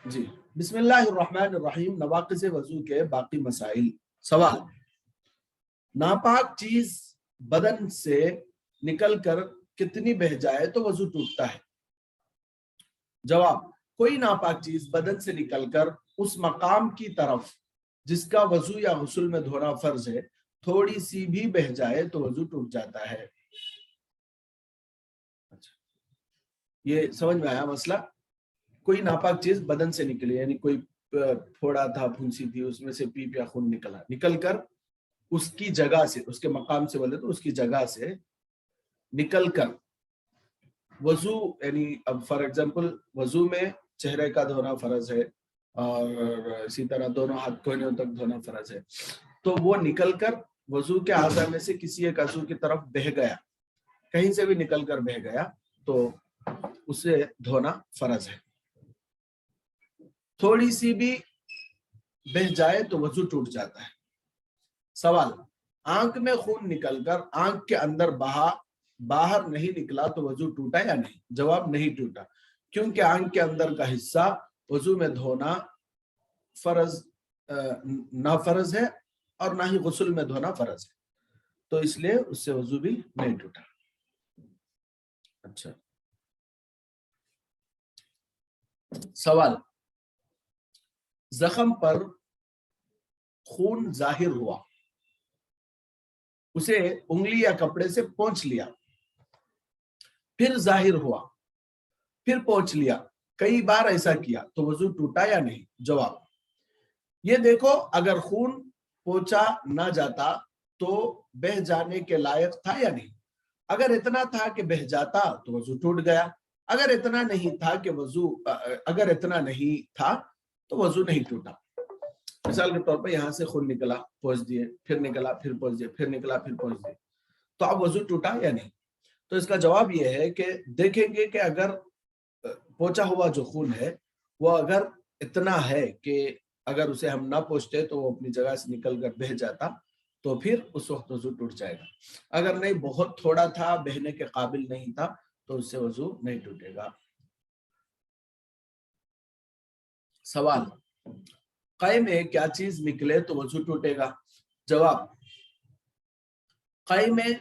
جی بسم اللہ الرحمن الرحیم. نواقض وضو کے باقی مسائل. سوال: ناپاک چیز بدن سے نکل کر کتنی بہہ جائے تو وضو ٹوٹتا ہے؟ جواب: کوئی ناپاک چیز بدن سے نکل کر اس مقام کی طرف جس کا وضو یا غسل میں دھونا فرض ہے تھوڑی سی بھی بہہ جائے تو وضو ٹوٹ جاتا ہے. یہ سمجھ میں آیا مسئلہ؟ کوئی ناپاک چیز بدن سے نکلی، یعنی کوئی پھوڑا تھا، پھنسی تھی، اس میں سے پیپ یا خون نکل کر اس کی جگہ سے، اس کے مقام سے بولے تو اس کی جگہ سے نکل کر وضو، یعنی اب فار ایگزامپل وضو میں چہرے کا دھونا فرض ہے اور اسی طرح دونوں ہاتھ کوہنیوں تک دھونا فرض ہے، تو وہ نکل کر وضو کے اعضاء میں سے کسی ایک عضو کی طرف بہہ گیا، کہیں سے بھی نکل کر بہہ گیا تو اسے دھونا فرض ہے. تھوڑی سی بھی بہہ جائے تو وضو ٹوٹ جاتا ہے. سوال: آنکھ میں خون نکل کر آنکھ کے اندر باہر نہیں نکلا تو وضو ٹوٹا یا نہیں؟ جواب: نہیں ٹوٹا، کیونکہ آنکھ کے اندر کا حصہ وضو میں دھونا نہ فرض ہے اور نہ ہی غسل میں دھونا فرض ہے، تو اس لیے اس سے وضو بھی نہیں ٹوٹا. اچھا سوال: زخم پر خون ظاہر ہوا، اسے انگلی یا کپڑے سے پونچھ لیا، پھر ظاہر ہوا، پھر پونچھ لیا، کئی بار ایسا کیا تو وضو ٹوٹا یا نہیں؟ جواب: یہ دیکھو، اگر خون پونچھا نہ جاتا تو بہہ جانے کے لائق تھا یا نہیں؟ اگر اتنا تھا کہ بہہ جاتا تو وضو ٹوٹ گیا، اگر اتنا نہیں تھا تو وضو نہیں ٹوٹا. مثال کے طور پر یہاں سے خون نکلا، پونچھ دیے، پھر نکلا، پھر پونچھ دیے، پھر نکلا، پھر پونچھ دیے، تو اب وضو ٹوٹا یا نہیں؟ تو اس کا جواب یہ ہے کہ دیکھیں گے کہ اگر پونچھا ہوا جو خون ہے وہ اگر اتنا ہے کہ اگر اسے ہم نہ پوچھتے تو وہ اپنی جگہ سے نکل کر بہہ جاتا تو پھر اس وقت وضو ٹوٹ جائے گا. اگر نہیں، بہت تھوڑا تھا، بہنے کے قابل نہیں تھا، تو اس سے وضو نہیں ٹوٹے گا. سوال: قے میں کیا چیز نکلے تو وضو ٹوٹے گا؟ جواب: قے میں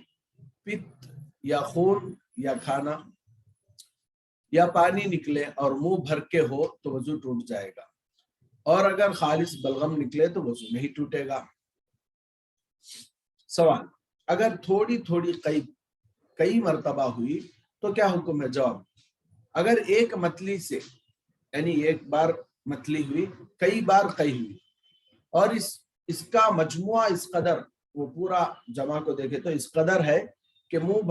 پت یا خون یا کھانا یا پانی نکلے اور منہ بھر کے ہو تو وضو ٹوٹ جائے گا، اور اگر خالص بلغم نکلے تو وضو نہیں ٹوٹے گا. سوال: اگر تھوڑی تھوڑی کئی مرتبہ ہوئی تو کیا حکم ہے؟ جواب: اگر ایک متلی سے، یعنی ایک بار متلی ہوئی، کئی بار قے ہوئی، اور اس کا مجموعہ اس قدر، وہ پورا جمع کو دیکھے تو اس قدر ہے کہ منہ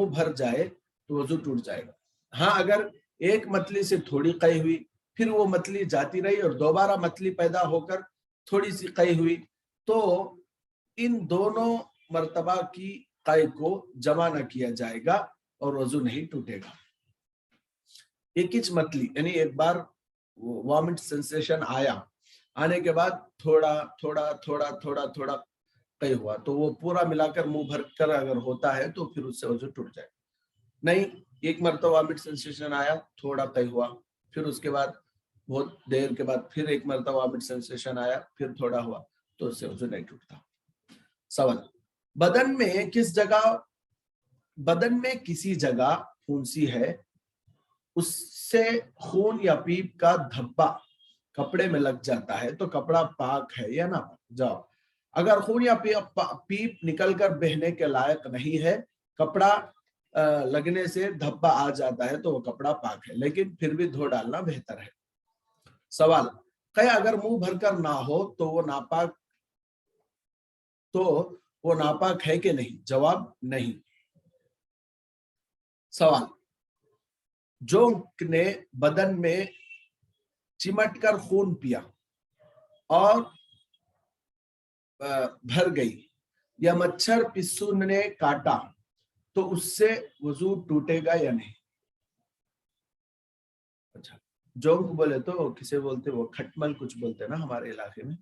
بھر جائے تو وضو ٹوٹ جائے گا. ہاں اگر ایک متلی سے تھوڑی قے ہوئی، پھر وہ متلی جاتی رہی اور دوبارہ متلی پیدا ہو کر تھوڑی سی قے ہوئی، تو ان دونوں مرتبہ کی قے کو جمع نہ کیا جائے گا اور وضو نہیں ٹوٹے گا. ایک ہچ متلی، یعنی ایک بار وامٹ سینسیشن آنے کے بعد تھوڑا تھوڑا تھوڑا تھوڑا تھوڑا قے ہوا، تو وہ پورا ملا کر منہ بھر کر اگر ہوتا ہے تو پھر اس سے وضو ٹوٹ جائے. نہیں، ایک مرتبہ وامٹ سینسیشن آیا، تھوڑا قے ہوا، پھر اس کے بعد بہت دیر کے بعد پھر ایک مرتبہ وامٹ سینسیشن آیا، پھر تھوڑا ہوا، تو اس سے وضو نہیں ٹوٹتا. سوال: بدن میں کسی جگہ پھنسی ہے، اس سے خون یا پیپ کا دھبا کپڑے میں لگ جاتا ہے تو کپڑا پاک ہے یا نہ؟ جواب: اگر خون یا پیپ نکل کر بہنے کے لائق نہیں ہے، کپڑا لگنے سے دھبا آ جاتا ہے تو وہ کپڑا پاک ہے، لیکن پھر بھی دھو ڈالنا بہتر ہے. سوال: قے اگر منہ بھر کر نہ ہو تو وہ ناپاک ہے کہ نہیں؟ جواب: نہیں. سوال: جونک نے بدن میں چمٹ کر خون پیا اور بھر گئی، یا مچھر پسو نے کاٹا تو اس سے وضو ٹوٹے گا یا نہیں؟ اچھا، جونک بولے تو کسے بولتے؟ وہ کھٹمل کچھ بولتے نا ہمارے علاقے میں،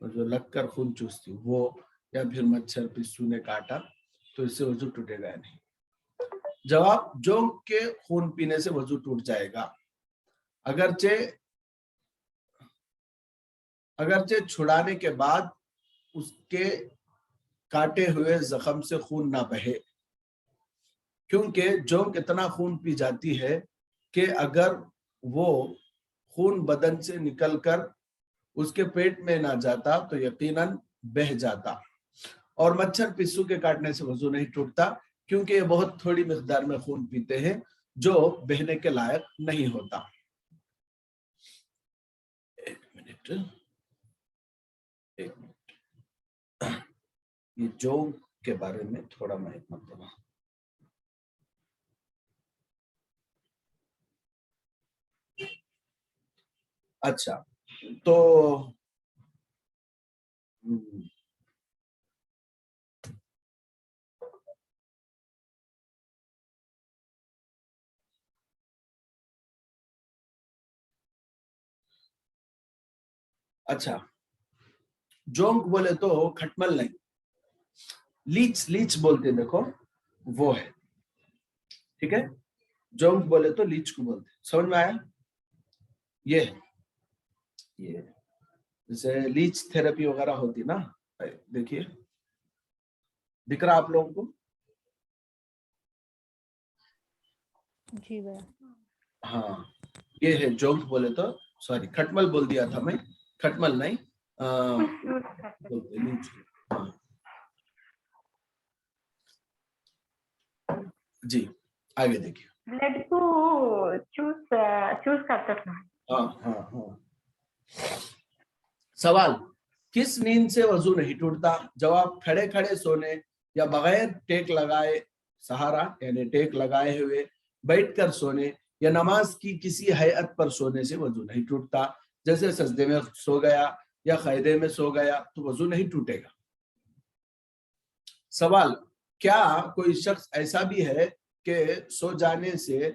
جو لگ کر خون چوستی وہ، یا پھر مچھر پسو نے کاٹا تو اس سے وضو ٹوٹے گا یا نہیں؟ جواب: جونک کے خون پینے سے وضو ٹوٹ جائے گا، اگرچہ اگرچہ چھڑانے کے بعد اس کے کاٹے ہوئے زخم سے خون نہ بہے، کیونکہ جونک اتنا خون پی جاتی ہے کہ اگر وہ خون بدن سے نکل کر اس کے پیٹ میں نہ جاتا تو یقیناً بہہ جاتا. اور مچھر پسو کے کاٹنے سے وضو نہیں ٹوٹتا، کیونکہ یہ بہت تھوڑی مقدار میں خون پیتے ہیں جو بہنے کے لائق نہیں ہوتا. ایک منٹ یہ جونک کے بارے میں تھوڑا میں ایک مرتبہ اچھا تو اچھا جونک بولے تو کھٹمل نہیں، لیچ بولتے دیکھو وہ ہے، ٹھیک ہے. جونک بولے تو لیچ کو بولتے، سمجھ میں آیا؟ یہ جیسے لیچ تھراپی وغیرہ ہوتی نا، دیکھیے دکھ رہا آپ لوگوں کو؟ جی بھائی. ہاں یہ ہے جونک بولے تو، سوری کھٹمل بول دیا تھا میں، کھٹمل نہیں لیچ. جی آگے دیکھیے. بلڈ کو چوز کرتا تھا. ہاں سوال، کس نیند سے وضو نہیں ٹوٹتا؟ جواب، کھڑے کھڑے سونے یا بغیر ٹیک لگائے سہارا یعنی ٹیک لگائے ہوئے بیٹھ کر سونے یا نماز کی کسی ہیئت پر سونے سے وضو نہیں ٹوٹتا. جیسے سجدے میں سو گیا یا قاعدے میں سو گیا تو وضو نہیں ٹوٹے گا. سوال، کیا کوئی شخص ایسا بھی ہے کہ سو جانے سے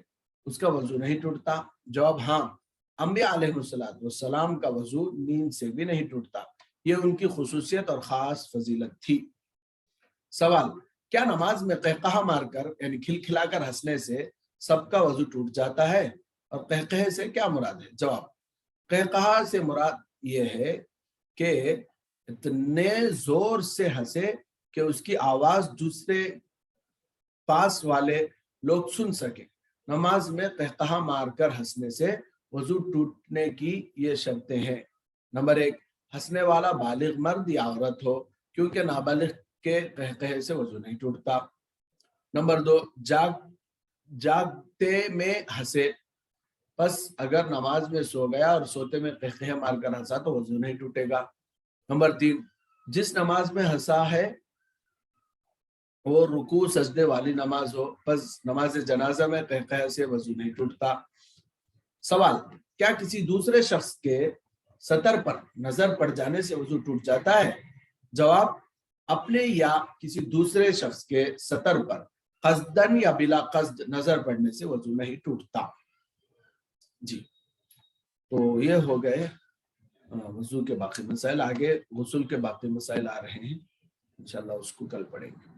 اس کا وضو نہیں ٹوٹتا؟ جواب، ہاں، انبیاء علیہ السلام کا وضو نیند سے بھی نہیں ٹوٹتا، یہ ان کی خصوصیت اور خاص فضیلت تھی. سوال، کیا نماز میں قہقہہ مار کر یعنی کھلکھلا کر ہنسنے سے سب کا وضو ٹوٹ جاتا ہے؟ اور قہقہے سے کیا مراد ہے؟ جواب، قہقہہ سے مراد یہ ہے کہ اتنے زور سے ہنسے کہ اس کی آواز دوسرے پاس والے لوگ سن سکے. نماز میں قہقہہ مار کر ہنسنے سے وضو ٹوٹنے کی یہ شرطیں ہیں. نمبر 1، ہنسنے والا بالغ مرد یا عورت ہو، کیونکہ نابالغ کے قہقہے سے وضو نہیں ٹوٹتا. نمبر 2، جاگتے میں ہنسے، بس اگر نماز میں سو گیا اور سوتے میں قہقہے مار کر ہنسا تو وضو نہیں ٹوٹے گا. نمبر 3، جس نماز میں ہنسا ہے وہ رکوع سجدے والی نماز ہو، بس نماز جنازہ میں قہقہے سے وضو نہیں ٹوٹتا. سوال، کیا کسی دوسرے شخص کے سطر پر نظر پڑ جانے سے وضو ٹوٹ جاتا ہے؟ جواب، اپنے یا کسی دوسرے شخص کے سطر پر قصدن یا بلا قصد نظر پڑنے سے وضو نہیں ٹوٹتا. جی تو یہ ہو گئے وضو کے باقی مسائل. آگے غسل کے باقی مسائل آ رہے ہیں، انشاءاللہ اس کو کل پڑھیں گے.